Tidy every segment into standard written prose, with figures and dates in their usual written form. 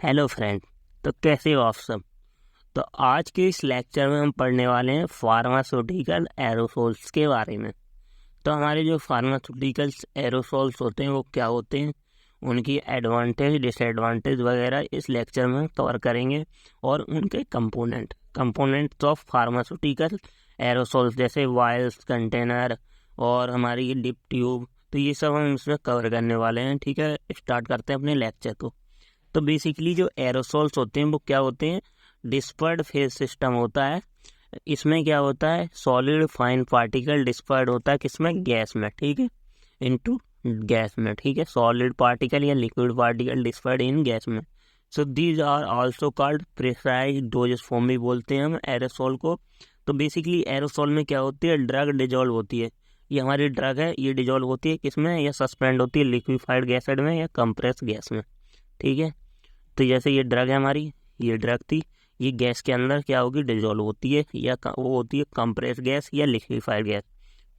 Hello friend. तो कैसे हो आप सब। तो आज के इस लेक्चर में हम पढ़ने वाले हैं फार्मास्यूटिकल एरोसोल्स के बारे में। तो हमारे जो फार्मास्यूटिकल्स एरोसोल्स होते हैं वो क्या होते हैं, उनकी एडवांटेज डिसएडवांटेज वगैरह इस लेक्चर में कवर करेंगे। और उनके कंपोनेंट्स ऑफ फार्मास्यूटिकल एरोसोल्स जैसे वायल्स, कंटेनर और हमारी डिप ट्यूब, तो ये सब हम इसमें कवर करने वाले हैं। ठीक है, स्टार्ट करते हैं अपने लेक्चर को। तो बेसिकली जो एरोसोल्स होते हैं वो क्या होते हैं, डिस्पर्ड फेज सिस्टम होता है। इसमें क्या होता है, सॉलिड फाइन पार्टिकल डिस्पर्ड होता है किसमें, गैस में। ठीक है, इनटू गैस में। ठीक है, सॉलिड पार्टिकल या liquid particle dispersed in gas में। So these are also called pressurised dosage form भी बोलते हैं हम एरोसोल को। तो बेसिकली एरोसोल में क्या होती है, ड्रग डिजोल्व होती है। ये हमारी ड्रग है, ये डिजोल्व होती है किसमें, या सस्पेंड होती है लिक्विफाइड गैस में या कंप्रेस गैस में। ठीक है, तो जैसे ये ड्रग है हमारी, ये ड्रग थी, ये गैस के अंदर क्या होगी, डिजोल्व होती है, या वो होती है कंप्रेस गैस या लिक्विफाइड गैस।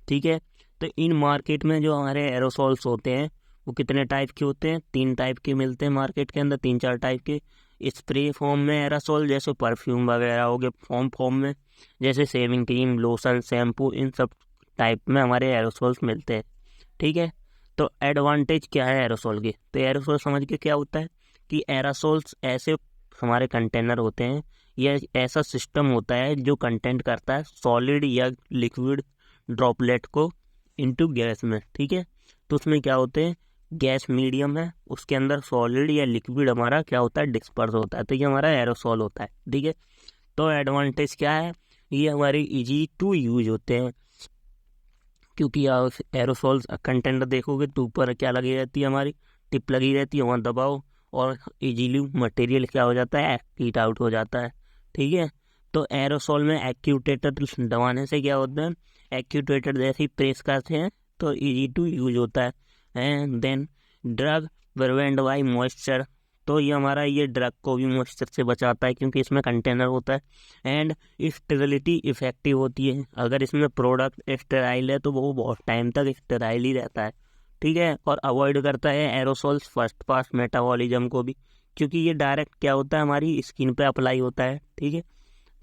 ठीक है, तो इन मार्केट में जो हमारे एरोसोल्स होते हैं वो कितने टाइप के होते हैं, 3 टाइप के मिलते हैं मार्केट के अंदर, 3-4 टाइप के। स्प्रे फॉर्म में एरोसोल जैसे परफ्यूम वगैरह हो गए, फॉर्म में जैसे शेविंग क्रीम, लोशन, शैम्पू, इन सब टाइप में हमारे एरोसोल्स मिलते हैं। ठीक है, तो एडवांटेज क्या है एरोसोल के, तो एरोसोल समझ के क्या होता है कि एरोसोल्स ऐसे हमारे कंटेनर होते हैं, यह ऐसा सिस्टम होता है जो कंटेंट करता है सॉलिड या लिक्विड ड्रॉपलेट को इनटू गैस में। ठीक है, तो उसमें क्या होते हैं, गैस मीडियम है, उसके अंदर सॉलिड या लिक्विड हमारा क्या होता है, डिस्पर्स होता है, तो ये हमारा एरोसोल होता है। ठीक है, तो एडवांटेज क्या है, ये हमारे इजी टू यूज होते हैं, क्योंकि एरोसोल्स कंटेनर देखोगे तो ऊपर क्या लगी रहती है, हमारी टिप लगी रहती है, वहाँ दबाओ और इजीली मटेरियल क्या हो जाता है, हीट आउट हो जाता है। ठीक है, तो एरोसोल में एक्यूटेटर दबाने से क्या होता है, एक्यूटेटर जैसे ही प्रेस करते हैं तो इजी टू यूज होता है। And then drug prevent by moisture, तो ये हमारा ये ड्रग को भी मॉइस्चर से बचाता है क्योंकि इसमें कंटेनर होता है। एंड स्टेरिलिटी इफेक्टिव होती है, अगर इसमें प्रोडक्ट स्टेराइल है तो वो बहुत टाइम तक स्टेराइल ही रहता है। ठीक है, और अवॉइड करता है एरोसोल्स फर्स्ट पास मेटाबॉलिज्म को भी, क्योंकि ये डायरेक्ट क्या होता है, हमारी स्किन पे अप्लाई होता है। ठीक है,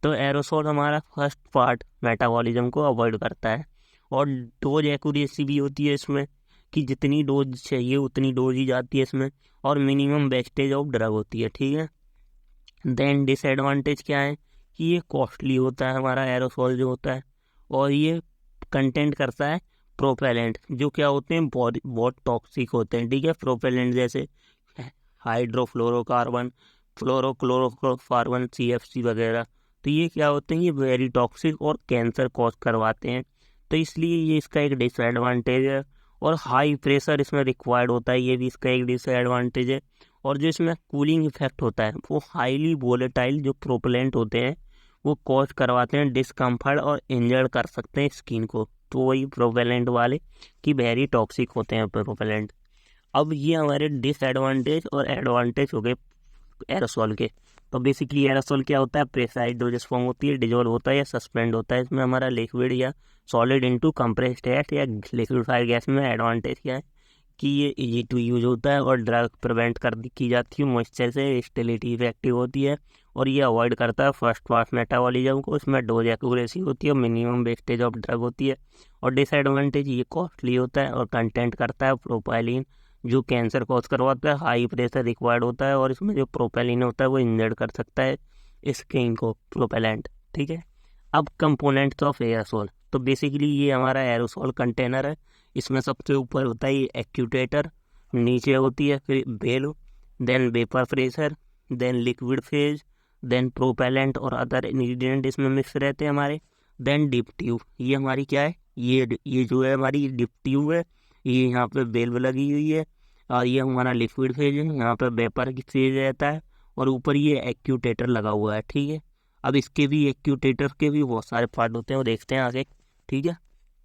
तो एरोसोल हमारा फर्स्ट पार्ट मेटाबॉलिज्म को अवॉइड करता है। और डोज एक्यूरेसी भी होती है इसमें, कि जितनी डोज चाहिए उतनी डोज ही जाती है इसमें, और मिनिमम वेस्टेज ऑफ ड्रग होती है। ठीक है, देन डिसएडवांटेज क्या है कि ये कॉस्टली होता है हमारा एरोसोल जो होता है, और ये कंटेंट करता है प्रोपेलेंट जो क्या होते हैं, बहुत बहुत टॉक्सिक होते हैं। ठीक है, प्रोपेलेंट जैसे हाइड्रोफ्लोरोकार्बन, फ्लोरोक्लोरोफार्बन, CFC वगैरह, तो ये क्या होते हैं, ये वेरी टॉक्सिक और कैंसर कॉज करवाते हैं। तो इसलिए ये इसका एक डिसएडवांटेज है। और हाई प्रेशर इसमें रिक्वायर्ड होता है, ये भी इसका एक डिसएडवांटेज है। और जो इसमें कूलिंग इफेक्ट होता है, वो हाईली वोलेटाइल जो प्रोपेलेंट होते हैं वो कॉज करवाते हैं डिस्कम्फर्ट और इंजर्ड कर सकते हैं स्किन को, तो वही प्रोपेलेंट वाले कि वेरी टॉक्सिक होते हैं प्रोपेलेंट। अब ये हमारे डिसएडवांटेज और एडवांटेज हो गए एरोसोल के। तो बेसिकली एरोसोल क्या होता है, प्रेसाइड डोजेस फॉर्म होती है, डिजोल्व होता है या सस्पेंड होता है, इसमें हमारा लिक्विड या सॉलिड इनटू कंप्रेस्ड गैस या लिक्विफाइड गैस में। एडवांटेज क्या है कि ये इजी टू यूज होता है और ड्रग प्रिवेंट की जाती है मॉइस्चर से, स्टेबिलिटी इफेक्टिव होती है, और ये अवॉइड करता है फर्स्ट पास मेटाबॉलिज्म को, इसमें डोज एक्यूरेसी होती है, मिनिमम वेस्टेज ऑफ ड्रग होती है। और डिसएडवांटेज ये कॉस्टली होता है और कंटेंट करता है प्रोपाइलिन जो कैंसर कॉज करवाता है, हाई प्रेशर रिक्वायर्ड होता है, और इसमें जो प्रोपेलिन होता है वो इंजर्ड कर सकता है स्किन को, प्रोपेलेंट। ठीक है, अब कंपोनेंट्स ऑफ एरोसोल, तो बेसिकली ये हमारा एरोसोल कंटेनर है। इसमें सबसे ऊपर होता है ये एक्यूटेटर, नीचे होती है फिर below, then vapour pressure, then liquid phase, then propellant और अदर इंग्रेडिएंट इसमें मिक्स रहते हैं हमारे। देन डिप ट्यूब, ये हमारी क्या है, ये जो है हमारी डिप ट्यूब है, ये यहाँ पे बेल्व लगी हुई है, और ये हमारा लिक्विड फेज है, यहाँ पे वेपर की फेज रहता है, और ऊपर ये एक्यूटेटर लगा हुआ है। ठीक है, अब इसके भी एक्यूटेटर के भी बहुत सारे पार्ट होते हैं, वो देखते हैं आगे। ठीक है,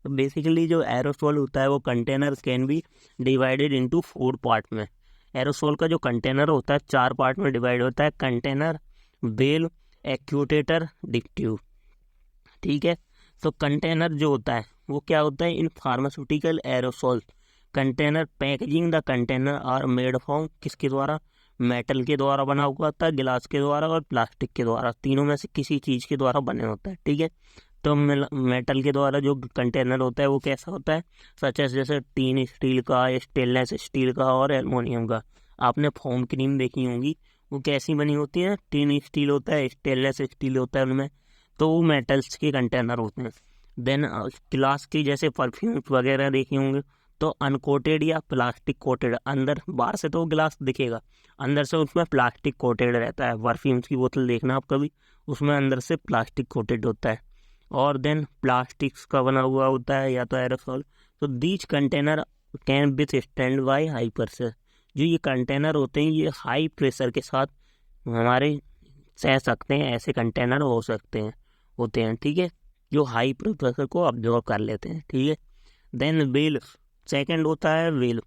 तो बेसिकली जो एरोसोल होता है वो container can be divided into 4 part में। एरोसोल का जो कंटेनर होता है 4 पार्ट में डिवाइड होता है, कंटेनर, बेल, एक्यूटेटर, डिप ट्यूब। ठीक है, तो कंटेनर जो होता है वो क्या होता है, in pharmaceutical aerosol container packaging the container are made from किसके द्वारा, मेटल के द्वारा बना हुआ होता है, गिलास के द्वारा और प्लास्टिक के द्वारा, तीनों में से किसी चीज़ के द्वारा बने होता है। ठीक है, तो मेटल के द्वारा जो कंटेनर होता है वो कैसा होता है, सच एस जैसे टीन स्टील का, स्टेनलेस स्टील का और एल्युमिनियम का। आपने फोम क्रीम देखी होंगी, वो कैसी बनी होती है, टीन स्टील होता है, स्टेनलेस स्टील होता है उनमें, तो वो मेटल्स के कंटेनर होते हैं। देन ग्लास की जैसे परफ्यूम्स वगैरह देखे होंगे, तो अनकोटेड या प्लास्टिक कोटेड, अंदर बाहर से तो ग्लास दिखेगा, अंदर से उसमें प्लास्टिक कोटेड रहता है। परफ्यूम्स की बोतल देखना आप कभी, उसमें अंदर से प्लास्टिक कोटेड होता है। और देन प्लास्टिक्स का बना हुआ होता है या तो एरोसॉल। तो these container can with stand by high pressure. जो ये कंटेनर होते हैं ये हाई प्रेशर के साथ हमारे सह सकते हैं, ऐसे कंटेनर हो सकते हैं, होते हैं। ठीक है, जो हाई प्रेशर को अब्जॉर्ब कर लेते हैं। ठीक है, देन वेल्व, सेकंड होता है वेल्व।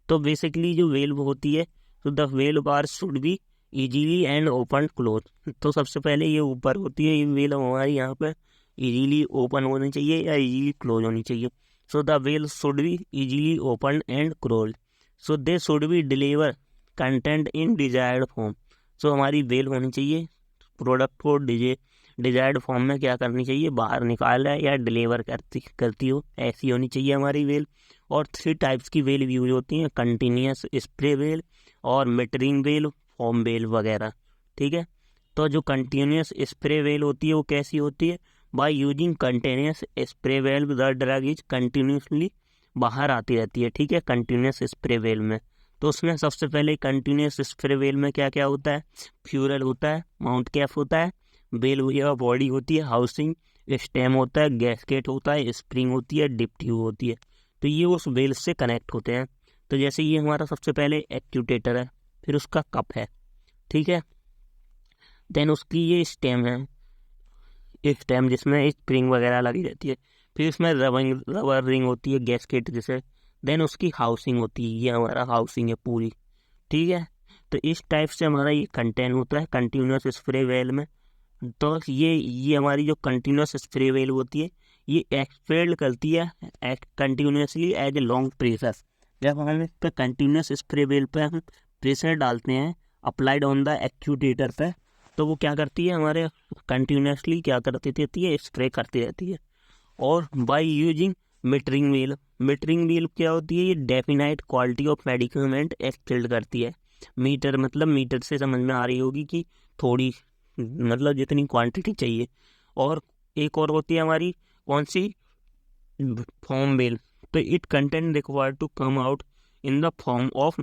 तो बेसिकली जो वेल्व होती है, तो the valve bar should be easily and open close. तो सबसे पहले ये ऊपर होती है, ये वेल्व हमारी यहाँ पे इजीली ओपन होनी चाहिए या इजीली क्लोज होनी चाहिए। So the valve should be easily open and close. So they should be deliver content in desired form. So हमारी वेल्व होनी चाहिए, प्रोडक्ट को डिजायर्ड फॉर्म में क्या करनी चाहिए, बाहर निकाला या डिलीवर करती हो, ऐसी होनी चाहिए हमारी वेल। और 3 टाइप्स की वेल यूज होती हैं, कंटिन्यूस स्प्रे वेल और मीटरिंग वेल, फॉर्म वेल वगैरह। ठीक है, तो जो कंटिन्यूस स्प्रे वेल होती है वो कैसी होती है, by using continuous spray well the drug is continuously बाहर आती रहती है। ठीक है, कंटिन्यूस स्प्रे वेल में, तो उसमें सबसे पहले कंटिन्यूस स्प्रे वेल में क्या क्या होता है, फ्यूरल होता है, माउंट कैप होता है, बेल या बॉडी होती है, हाउसिंग, स्टेम होता है, गैसकेट होता है, स्प्रिंग होती है, डिप ट्यूब होती है। तो ये उस बेल से कनेक्ट होते हैं। तो जैसे ये हमारा सबसे पहले एक्यूटेटर है, फिर उसका कप है। ठीक है, देन उसकी ये स्टेम है, स्टेम जिसमें स्प्रिंग वगैरह लगी रहती है, फिर इसमें रबर रिंग होती है गैसकेट जैसे, देन उसकी हाउसिंग होती है, ये हमारा हाउसिंग है पूरी। ठीक है, तो इस टाइप से हमारा ये कंटेन होता है कंटिन्यूस स्प्रे वेल में। तो ये हमारी जो कंटिन्यूस स्प्रे वेल होती है ये एक्सपेल्ड करती है continuously as a long pressure. जब हम इस पर कंटिन्यूस स्प्रे वेल पे हम प्रेशर डालते हैं अप्लाइड ऑन द एक्यूटेटर पे, तो वो क्या करती है, हमारे कंटिन्यूसली क्या करती रहती है, स्प्रे करती रहती है। और by using metering wheel, metering wheel क्या होती है, ये definite quality of medicament expelled करती है। मीटर मतलब मीटर से समझ में आ रही होगी कि थोड़ी, मतलब जितनी क्वांटिटी चाहिए। और एक और होती है हमारी कौन सी, फॉर्म बेल। तो it content required to come out in the form of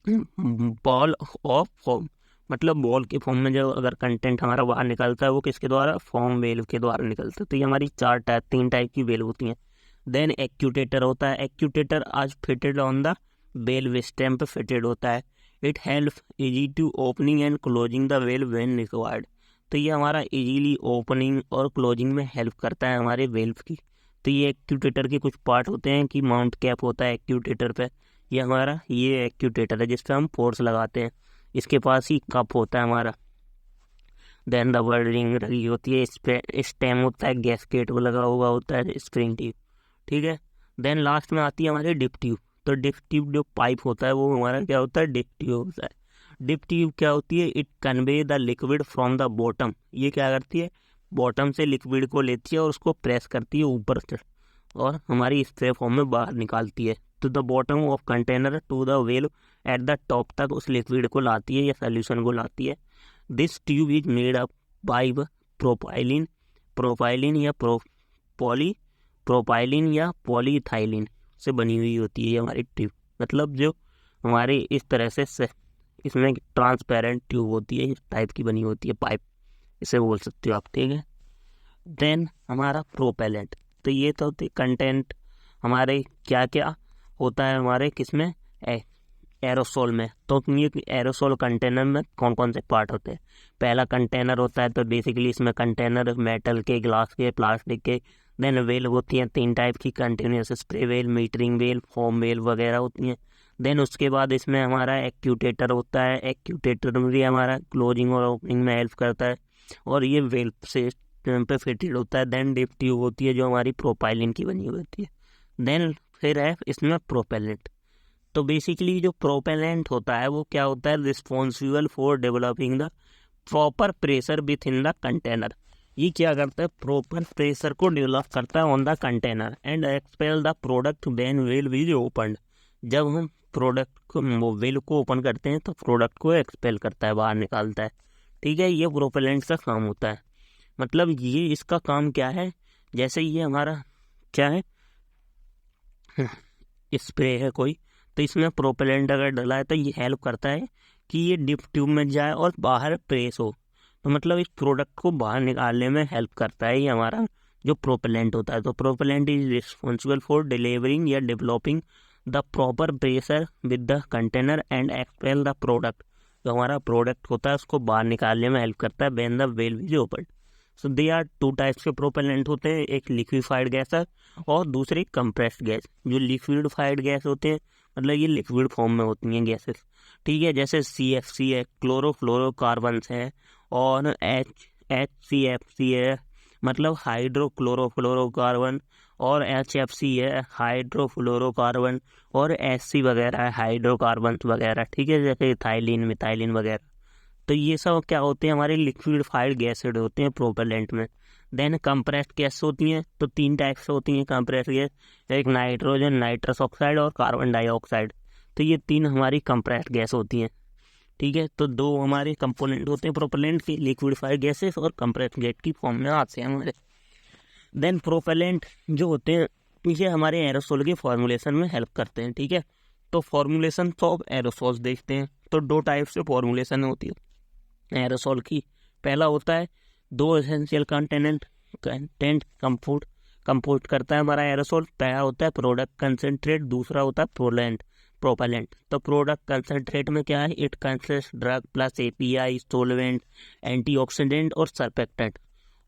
ball of form, मतलब बॉल के फॉर्म में जो अगर कंटेंट हमारा बाहर निकलता है वो किसके द्वारा, फॉर्म वेल के द्वारा निकलता है। तो ये हमारी 3 टाइप की वेल होती हैं। देन एक्यूटेटर होता है, एक्यूटेटर आज fitted on the valve stem पे फिटेड होता है। It help easy to opening and closing the valve when required. तो ये हमारा इजीली ओपनिंग और क्लोजिंग में हेल्प करता है हमारे वेल्व की। तो ये एक्यूटेटर के कुछ पार्ट होते हैं कि माउंट कैप होता है एक्यूटेटर पे, ये हमारा ये एक्यूटेटर है जिस पे हम फोर्स लगाते हैं। इसके पास ही कप होता है हमारा, देन रबर रिंग लगी होती है, इस पे स्टेम होता है, गैसकेट वो लगा हुआ होता है, स्प्रिंग ट्यूब। ठीक है, देन लास्ट में आती है हमारी डिप ट्यूब। तो डिप ट्यूब जो पाइप होता है वो हमारा क्या होता है, डिप ट्यूब होता है। डिप ट्यूब क्या होती है, it convey the liquid from the bottom. ये क्या करती है, बॉटम से लिक्विड को लेती है और उसको प्रेस करती है ऊपर से और हमारी स्प्रे फॉर्म में बाहर निकालती है। तो the bottom of container to the valve at the top तक उस लिक्विड को लाती है या सोल्यूशन को लाती है। This tube is made up by propylene या प्रोपाइलिन या पॉलीथाइलिन से बनी हुई होती है हमारी ट्यूब। मतलब जो हमारे इस तरह से इसमें ट्रांसपेरेंट ट्यूब होती है, इस टाइप की बनी होती है पाइप, इसे बोल सकते हो आप। ठीक है, देन हमारा प्रोपेलेंट। तो ये तो होते कंटेंट हमारे क्या क्या होता है हमारे किसमें, एरोसोल में। तो ये एरोसोल कंटेनर में कौन कौन से पार्ट होते हैं, पहला कंटेनर होता है, तो बेसिकली इसमें कंटेनर मेटल के, ग्लास के, प्लास्टिक के। देन वेल होती हैं 3 टाइप की, continuous spray well, metering well, form well वगैरह होती हैं। देन उसके बाद इसमें हमारा एक्यूटेटर होता है, एक्यूटेटर भी हमारा क्लोजिंग और ओपनिंग में हेल्प करता है और ये वेल से पे फिटेड होता है। देन डिप ट्यूब होती है जो हमारी प्रोपाइलिन की बनी हुई होती है। देन फिर है इसमें प्रोपेलेंट। तो बेसिकली जो प्रोपेलेंट होता है वो क्या होता है, responsible for developing the proper pressure with in the container. ये क्या करता है, प्रॉपर प्रेशर को डेवलप करता है on the container and expel the product when well is open. जब हम प्रोडक्ट को वेल को ओपन करते हैं तो प्रोडक्ट को एक्सपेल करता है, बाहर निकालता है। ठीक है, ये प्रोपेलेंट का काम होता है। मतलब ये इसका काम क्या है, जैसे ये हमारा क्या है स्प्रे है कोई, तो इसमें प्रोपेलेंट अगर डला है तो ये हेल्प करता है कि ये डिप ट्यूब में जाए और बाहर प्रेस हो। तो मतलब इस प्रोडक्ट को बाहर निकालने में हेल्प करता है ये हमारा जो प्रोपेलेंट होता है। तो propellant is responsible for delivering या developing the proper pressure with the container and expel the product. जो हमारा प्रोडक्ट होता है उसको बाहर निकालने में हेल्प करता है when the valve is open. So they are two types के प्रोपेलेंट होते हैं, एक लिक्विफाइड गैस है और दूसरी कंप्रेस्ड गैस। जो लिक्विडिफाइड गैस होते हैं मतलब ये लिक्विड फॉर्म में होती हैं गैसेस। ठीक है, जैसे CFC है, क्लोरोफ्लोरोकार्बन्स है, और HCFC है मतलब हाइड्रोक्लोरोफ्लोरोकार्बन, और HFC है हाइड्रोफ्लोरोकार्बन, और SC वगैरह है हाइड्रोकार्बन वगैरह। ठीक है, जैसे इथाइलिन मिथाइलिन वगैरह। तो ये सब क्या होते हैं, हमारे लिक्विडिफाइड गैसेड होते हैं प्रोपेलेंट में। देन कंप्रेस्ड गैस होती हैं, तो 3 टाइप से होती हैं कंप्रेस्ड गैस, एक नाइट्रोजन, नाइट्रस ऑक्साइड और कार्बन डाइऑक्साइड। तो ये 3 हमारी कंप्रेस्ड गैस होती हैं। ठीक है, तो 2 हमारे कंपोनेंट होते हैं प्रोपेलेंट के, लिक्विडिफाइड गैसेस और कंप्रेस्ड गैस की फॉर्म में आते हैं हमारे। देन प्रोपेलेंट जो होते हैं ये हमारे एरोसोल के फॉर्मुलेशन में हेल्प करते हैं। ठीक है, तो फॉर्मुलेशन ऑफ एरोसोल्स देखते हैं। तो 2 टाइप से फॉर्मुलेशन होती है एरोसोल की। पहला होता है 2 एसेंशियल कंटेंट कंपोस्ट करता है हमारा एरोसोल। पहला होता है प्रोडक्ट कंसेंट्रेट, दूसरा होता है प्रोपेलेंट। तो प्रोडक्ट कंसेंट्रेट में क्या है, it consist drug plus API, solvent, antioxidant और सरफेक्टेंट।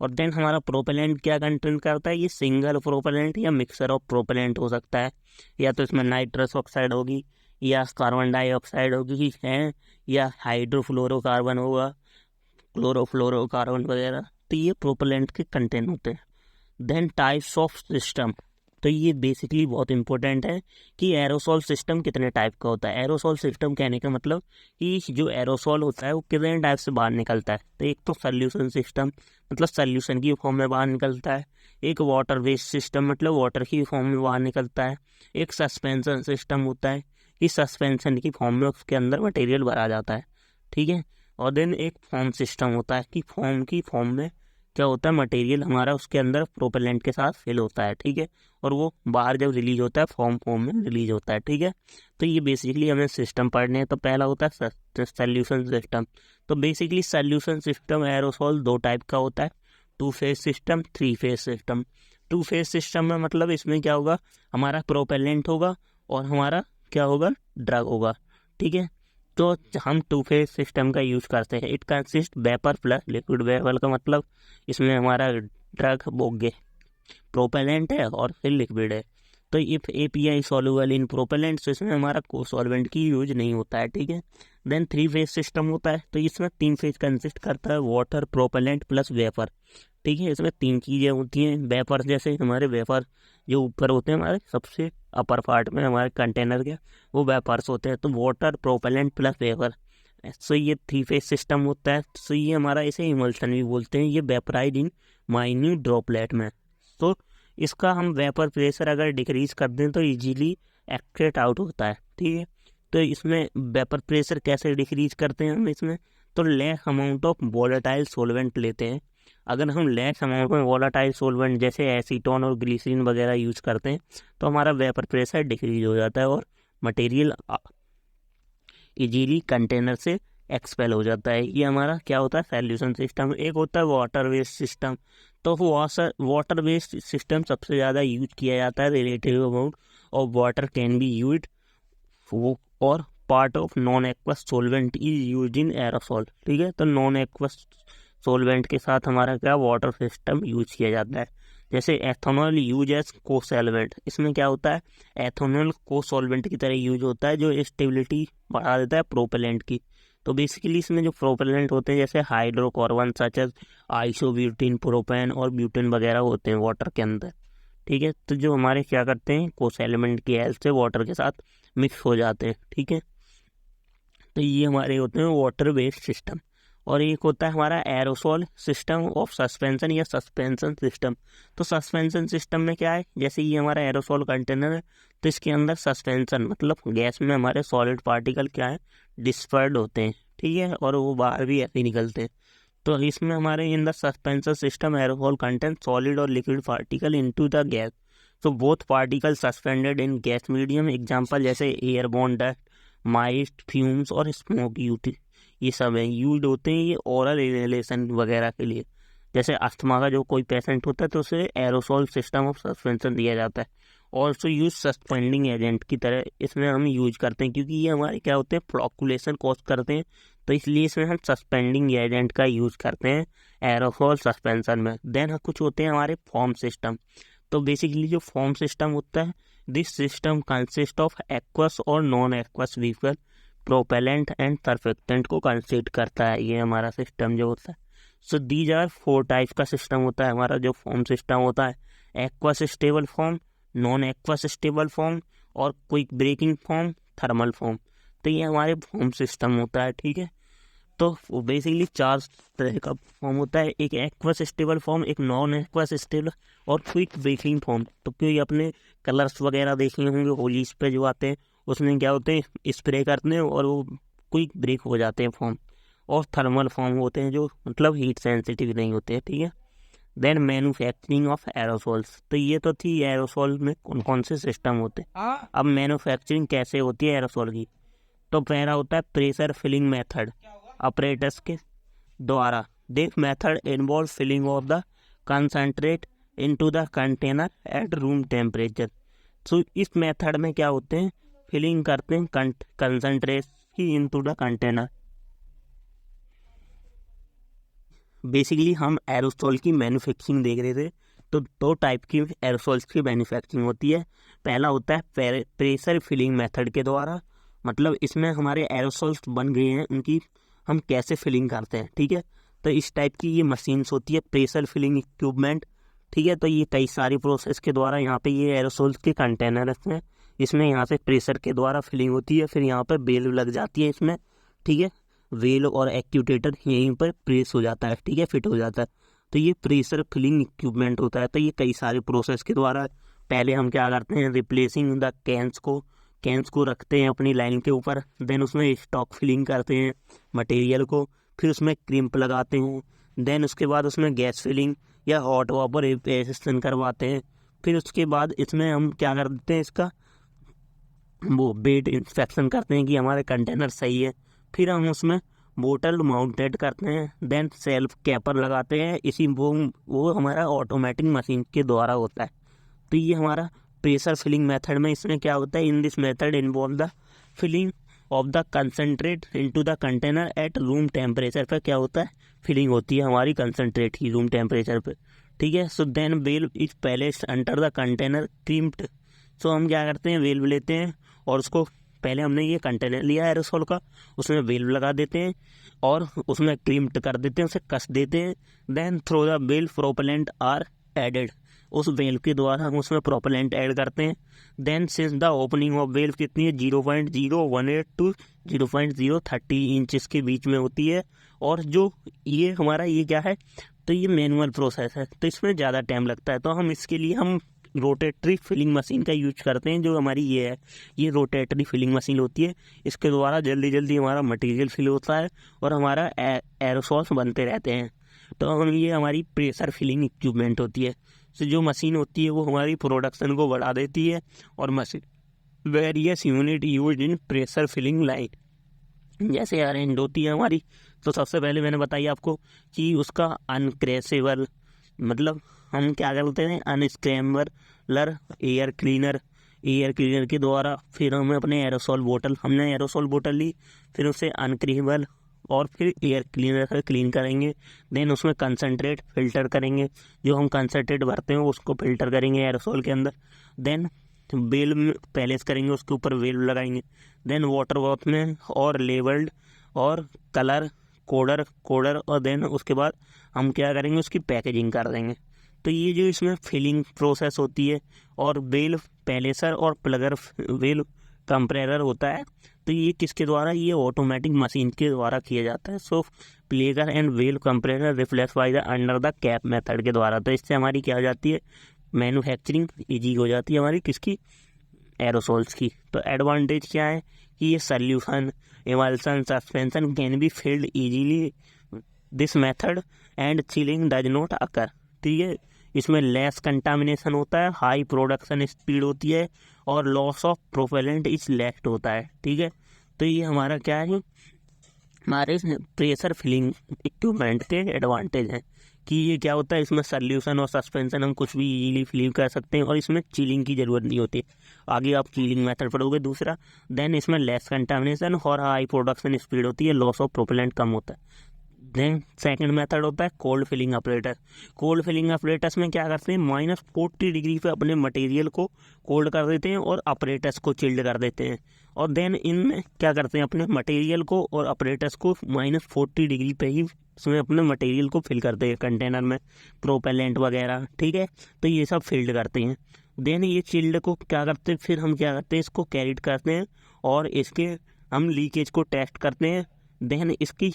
और देन हमारा प्रोपेलेंट क्या कंटेन करता है, ये सिंगल प्रोपेलेंट या मिक्सर ऑफ प्रोपेलेंट हो सकता है, या तो इसमें नाइट्रस ऑक्साइड होगी या कार्बन डाइऑक्साइड होगी है, या हाइड्रोफ्लोरोकार्बन होगा, क्लोरोफ्लोरोकार्बन वगैरह। तो ये प्रोपेलेंट के कंटेंट होते हैं। देन टाइप्स ऑफ सिस्टम, तो ये बेसिकली बहुत इंपॉर्टेंट है कि एरोसोल सिस्टम कितने टाइप का होता है। एरोसोल सिस्टम कहने का मतलब कि जो एरोसोल होता है वो कितने टाइप से बाहर निकलता है। तो एक तो सॉल्यूशन सिस्टम, मतलब सॉल्यूशन की फॉर्म में बाहर निकलता है। एक वाटर बेस्ड सिस्टम, मतलब वाटर की फॉर्म में बाहर निकलता है। एक सस्पेंशन सिस्टम होता है कि सस्पेंशन की फॉर्म में उसके अंदर मटेरियल भरा जाता है। ठीक है, और देन एक फॉर्म सिस्टम होता है कि फॉर्म में क्या होता है, मटेरियल हमारा उसके अंदर प्रोपेलेंट के साथ फिल होता है। ठीक है, और वो बाहर जब रिलीज होता है फॉर्म में रिलीज होता है। ठीक है, तो ये बेसिकली हमें सिस्टम पढ़ने हैं। तो पहला होता है सॉल्यूशन सिस्टम। तो basically solution system aerosol 2 type का होता है, 2 phase system, 3 phase system. 2 phase system में मतलब इसमें क्या होगा, हमारा प्रोपेलेंट होगा और हमारा क्या होगा, ड्रग होगा। ठीक है, तो हम 2 फेज सिस्टम का यूज़ करते हैं। It consist vapour plus liquid. Vapour का मतलब इसमें हमारा ड्रग बोगे प्रोपेलेंट है और फिर लिक्विड है। तो if API soluble in propellant, तो इसमें हमारा को सॉल्वेंट की यूज नहीं होता है। ठीक है, देन 3 फेज सिस्टम होता है, तो इसमें 3 फेज कंसिस्ट करता है, वाटर, प्रोपेलेंट प्लस वेपर। ठीक है, इसमें 3 चीज़ें होती हैं। वेपर जैसे हमारे वेपर जो ऊपर होते हैं हमारे सबसे अपर पार्ट में हमारे कंटेनर के, वो वेपर्स होते हैं। तो वाटर, प्रोपेलेंट प्लस वेपर। सो ये 3 फेज सिस्टम होता है। सो ये हमारा इसे इमल्सन भी बोलते हैं। ये वेपराइज इन माइन्यूट ड्रॉपलेट में। तो इसका हम वेपर प्रेशर अगर डिक्रीज कर दें तो इजीली एक्ट्रेट आउट होता है। ठीक है, तो इसमें वेपर प्रेशर कैसे डिक्रीज करते हैं हम इसमें, तो less amount of volatile solvent लेते हैं। अगर हम लेस अमाउंट में वोलेटाइल सोलवेंट जैसे एसीटोन और ग्लिसरीन वगैरह यूज़ करते हैं तो हमारा वेपर प्रेशर डिक्रीज हो जाता है और मटेरियल इजीली कंटेनर से एक्सपेल हो जाता है। ये हमारा क्या होता है, सॉल्यूशन सिस्टम। एक होता है वाटर वेस्ट सिस्टम। तो वाटर वेस्ट सिस्टम सबसे ज़्यादा यूज किया जाता है। Relative amount of water can be use और part of non aqueous solvent is use in aerosol. ठीक है, तो नॉन एक्वस सोलवेंट के साथ हमारा क्या वाटर सिस्टम यूज किया जाता है। जैसे एथेनॉल यूज एज को सॉल्वेंट, इसमें क्या होता है, एथेनॉल को सॉल्वेंट की तरह यूज होता है जो स्टेबिलिटी बढ़ा देता है प्रोपेलेंट की। तो बेसिकली इसमें जो प्रोपेलेंट होते हैं जैसे hydrocarbon such as isobutane, propane और ब्यूटेन वगैरह होते हैं वाटर के अंदर। ठीक है, तो जो हमारे क्या करते हैं, कोस एलिमेंट की हेल्प से वाटर के साथ मिक्स हो जाते हैं, ठीक है। तो ये हमारे होते हैं वाटर बेस्ड सिस्टम। और एक होता है हमारा एरोसोल सिस्टम ऑफ सस्पेंशन या सस्पेंशन सिस्टम। तो सस्पेंशन सिस्टम में क्या है, जैसे ये हमारा एरोसोल कंटेनर है, तो इसके अंदर सस्पेंशन मतलब गैस में हमारे सॉलिड पार्टिकल क्या है, डिस्पर्ड होते हैं, ठीक है, और वो बाहर भी ऐसे ही निकलते हैं। तो इसमें हमारे in the suspension system aerosol content solid और liquid particle into the gas. तो both particle suspended in gas medium, example जैसे एयरबोर्न डस्ट, माइस्ट, फ्यूम्स और स्मोक यूथ, ये सब है यूज होते हैं ये ओरल इनहेलेशन वगैरह के लिए। जैसे अस्थमा का जो कोई पेशेंट होता है तो उसे एरोसोल सिस्टम ऑफ सस्पेंशन दिया जाता है। ऑल्सो यूज सस्पेंडिंग एजेंट की तरह इसमें हम यूज करते हैं, क्योंकि ये हमारे क्या होते हैं, फ्लॉकुलेशन कॉज करते हैं, तो इसलिए इसमें हम सस्पेंडिंग एजेंट का यूज करते हैं एरोसोल सस्पेंशन में। देन कुछ होते हैं हमारे फॉर्म सिस्टम। तो बेसिकली जो फॉर्म सिस्टम होता है, this system consist of aqueous और non aqueous vehicle, propellant and surfactant को कंसिस्ट करता है ये हमारा सिस्टम जो होता है। सो दीज आर 4 टाइप का सिस्टम होता है हमारा जो फॉर्म सिस्टम होता है, aqueous stable foam, non aqueous stable foam और quick breaking foam, thermal foam. तो ये हमारे फॉर्म सिस्टम होता है, ठीक है। तो बेसिकली 4 तरह का फॉर्म होता है, एक एक्वस स्टेबल फॉर्म, एक नॉन एक्वस स्टेबल और क्विक ब्रेकिंग फॉर्म। तो क्योंकि अपने कलर्स वगैरह देखे होंगे होलीज पे जो आते हैं, उसमें क्या होते हैं, स्प्रे करते हैं और वो क्विक ब्रेक हो जाते हैं फॉर्म। और थर्मल फॉर्म होते हैं जो मतलब हीट सेंसिटिव नहीं होते हैं, ठीक है। Then manufacturing of aerosols. तो ये तो थी एरोसोल में कौन कौन से सिस्टम होते हैं। अब मैन्युफैक्चरिंग कैसे होती है एरोसोल की। तो पहला होता है प्रेशर फिलिंग मेथड ऑपरेटर्स के द्वारा। This method involve filling of the concentrate into the container at room temperature. So इस मेथड में क्या होते हैं, फिलिंग करते हैं कंसंट्रेट की इनटू द कंटेनर। बेसिकली हम एरोसोल की मैन्युफैक्चरिंग देख रहे थे। तो 2 टाइप की एरोसोल्स की मैन्युफैक्चरिंग होती है। पहला होता है प्रेशर फिलिंग मेथड के द्वारा, मतलब इसमें हमारे एरोसोल्स बन गए हैं, उनकी हम कैसे फिलिंग करते हैं, ठीक है। तो इस टाइप की ये मशीन्स होती है प्रेशर फिलिंग इक्विपमेंट, ठीक है। तो ये कई सारी प्रोसेस के द्वारा यहाँ पे ये एरोसोल्स के कंटेनर हैं, इसमें यहाँ से प्रेशर के द्वारा फिलिंग होती है, फिर यहाँ पर बेल लग जाती है इसमें, ठीक है। वेल और एक्यूटेटर यहीं पर प्रेस हो जाता है, ठीक है, फिट हो जाता है। तो ये प्रेशर फिलिंग इक्विपमेंट होता है। तो ये कई सारे प्रोसेस के द्वारा पहले हम क्या करते हैं, रिप्लेसिंग द कैंस को रखते हैं अपनी लाइन के ऊपर, देन उसमें स्टॉक फिलिंग करते हैं मटेरियल को, फिर उसमें क्रिम्प लगाते हैं, देन उसके बाद उसमें गैस फिलिंग या हॉट वाटर एप्लिकेशन करवाते हैं। फिर उसके बाद इसमें हम क्या कर देते हैं, इसका वो वेट इंस्पेक्शन करते हैं कि हमारे कंटेनर सही है। फिर हम उसमें बोतल माउंटेड करते हैं, देन सेल्फ कैपर लगाते हैं। इसी वो हमारा ऑटोमेटिक मशीन के द्वारा होता है। तो ये हमारा प्रेशर फिलिंग मेथड में इसमें क्या होता है, in this method involve the filling of the concentrate into the container at room temperature पर क्या होता है, फिलिंग होती है हमारी कंसनट्रेट की रूम टेम्परेचर पे, ठीक है। So then valve is placed under the container crimped. सो हम क्या करते हैं, वेल्व लेते हैं और उसको पहले हमने ये कंटेनर लिया है एरोसोल का, उसमें वेल्व लगा देते हैं और उसमें क्रीम्ड कर देते हैं, उसे कस देते हैं। Then through the valve propellant are added, उस वेल्व के द्वारा हम उसमें प्रोपेलेंट ऐड करते हैं। Then since the opening of valve कितनी है, 0.018 टू 0.030 इंचेस के बीच में होती है। और जो ये हमारा ये क्या है, तो ये मैनुअल प्रोसेस है, तो इसमें ज़्यादा टाइम लगता है। तो हम इसके लिए हम रोटेटरी फिलिंग मशीन का यूज करते हैं, जो हमारी ये है, ये रोटेटरी फिलिंग मशीन होती है। इसके द्वारा जल्दी जल्दी हमारा मटेरियल फिल होता है और हमारा एरोसोल्स बनते रहते हैं। तो हम ये हमारी प्रेशर फिलिंग इक्विपमेंट होती है। तो जो मशीन होती है वो हमारी प्रोडक्शन को बढ़ा देती है। और machine various unit use in pressure filling line जैसे अरेंज होती है हमारी। तो सबसे पहले मैंने बताया आपको कि उसका अनक्रेसेबल मतलब हम क्या करते हैं, अनस्क्रैम्बलर एयर क्लीनर के द्वारा फिर हम अपने हमने एरोसोल बोतल ली, फिर उसे अनक्रेसेबल और फिर एयर क्लीनर से क्लीन करेंगे। देन उसमें कंसनट्रेट फिल्टर करेंगे, जो हम कंसनट्रेट भरते हैं उसको फिल्टर करेंगे एरोसोल के अंदर। देन वेल्व में पैलेस करेंगे, उसके ऊपर वेल्व लगाएंगे। देन वाटर बॉथ में और लेबल्ड और कलर कोडर और देन उसके बाद हम क्या करेंगे, उसकी पैकेजिंग कर देंगे। तो ये जो इसमें फिलिंग प्रोसेस होती है और वेल्व पैलेसर और वेल्व कंप्रेसर होता है, तो ये किसके द्वारा, ये ऑटोमेटिक मशीन के द्वारा किया जाता है। So plunger and wheel compressor reflex by the under the cap method के द्वारा। तो इससे हमारी क्या हो जाती है, मैन्युफैक्चरिंग ईजी हो जाती है हमारी, किसकी, एरोसोल्स की। तो एडवांटेज क्या है कि ये solution, emulsion, suspension can be filled easily this method and chilling does not occur. ठीक है, इसमें लेस कंटामिनेशन होता है, हाई प्रोडक्शन स्पीड होती है और loss of propellant is less होता है। ठीक है, तो ये हमारा क्या है, हमारे प्रेशर फिलिंग इक्विपमेंट के एडवांटेज हैं कि ये क्या होता है, इसमें सॉल्यूशन और सस्पेंशन हम कुछ भी इजीली फिल कर सकते हैं और इसमें चिलिंग की ज़रूरत नहीं होती। आगे आप चिलिंग मेथड पढ़ोगे दूसरा। देन इसमें लेस कंटामिनेशन और हाई प्रोडक्शन स्पीड होती है, लॉस ऑफ प्रोपेलेंट कम होता है। देन सेकंड मेथड होता है cold filling operator. Cold filling operators में क्या करते हैं, -40 डिग्री पे अपने मटेरियल को कोल्ड कर देते हैं और ऑपरेटर्स को चिल्ड कर देते हैं। और देन इनमें क्या करते हैं, अपने मटेरियल को और ऑपरेटर्स को -40 डिग्री पे ही उसमें अपने मटेरियल को फिल करते हैं, कंटेनर में प्रोपेलेंट वगैरह। ठीक है, तो ये सब फिल्ड करते हैं। देन ये चिल्ड को क्या करते हैं, फिर हम क्या करते हैं, इसको कैरिड करते हैं और इसके हम लीकेज को टेस्ट करते हैं। देन इसकी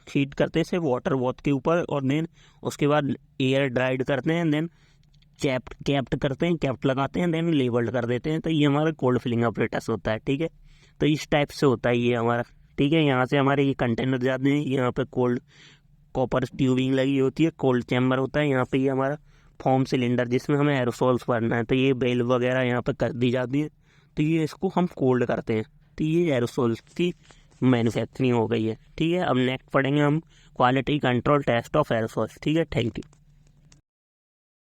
हीट करते हैं सिर्फ वाटर बॉथ के ऊपर, और देन उसके बाद एयर ड्राइड करते हैं, देन कैप्ट करते हैं, कैप्ट लगाते हैं, देन लेबल्ड कर देते हैं। तो ये हमारा कोल्ड फिलिंग ऑपरेटर्स होता है। ठीक है, तो इस टाइप से होता है ये हमारा। ठीक है, यहाँ से हमारे ये कंटेनर जाते हैं, यहाँ पे कोल्ड कॉपर ट्यूबिंग लगी होती है, कोल्ड चैम्बर होता है, यहाँ पे ये हमारा फॉर्म सिलेंडर जिसमें हमें एरोसोल्स भरना है, तो ये बेल वगैरह यहाँ पे कर दी जाती है। तो ये इसको हम कोल्ड करते हैं। तो ये एरोसोल्स की मैन्युफैक्चरिंग हो गई है। ठीक है, अब नेक्स्ट पढ़ेंगे हम quality control test of aerosols. ठीक है, थैंक यू।